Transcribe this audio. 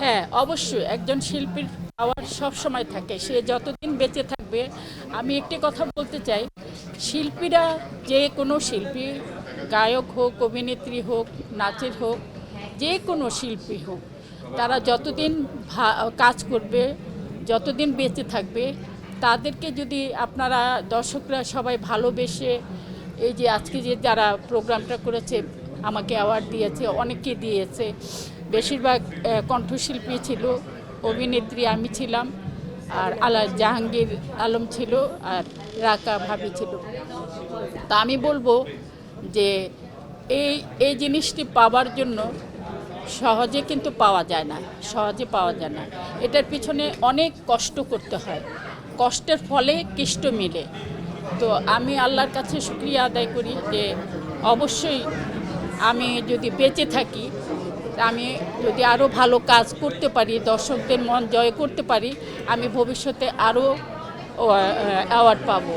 হ্যাঁ, অবশ্যই একজন শিল্পীর পাওয়ার সব সময় থাকে, সে যতদিন বেঁচে থাকবে। আমি একটি কথা বলতে চাই, শিল্পীরা, যে কোনো শিল্পী, গায়ক হোক, অভিনেত্রী হোক, নাচের হোক, যে কোনো শিল্পী হোক, তারা যতদিন কাজ করবে, যতদিন বেঁচে থাকবে, তাদেরকে যদি আপনারা দর্শকরা সবাই ভালোবেসে, এই যে আজকে যে যারা প্রোগ্রামটা করেছে, আমাকে অ্যাওয়ার্ড দিয়েছে, অনেকে দিয়েছে, বেশিরভাগ কণ্ঠশিল্পী ছিল, অভিনেত্রী আমি ছিলাম, আর জাহাঙ্গীর আলম ছিল, আর রাকা ভাবি ছিল। তা আমি বলবো যে এই এই জিনিসটি পাওয়ার জন্য সহজে কিন্তু পাওয়া যায় না, সহজে পাওয়া যায় না। এটার পিছনে অনেক কষ্ট করতে হয়, কষ্টের ফলে কৃষ্ট মিলে। তো আমি আল্লাহর কাছে শুকরিয়া আদায় করি যে অবশ্যই আমি যদি বেঁচে থাকি, আমি যদি আরও ভালো কাজ করতে পারি, দর্শকদের মন জয় করতে পারি, আমি ভবিষ্যতে আরও অ্যাওয়ার্ড পাবো।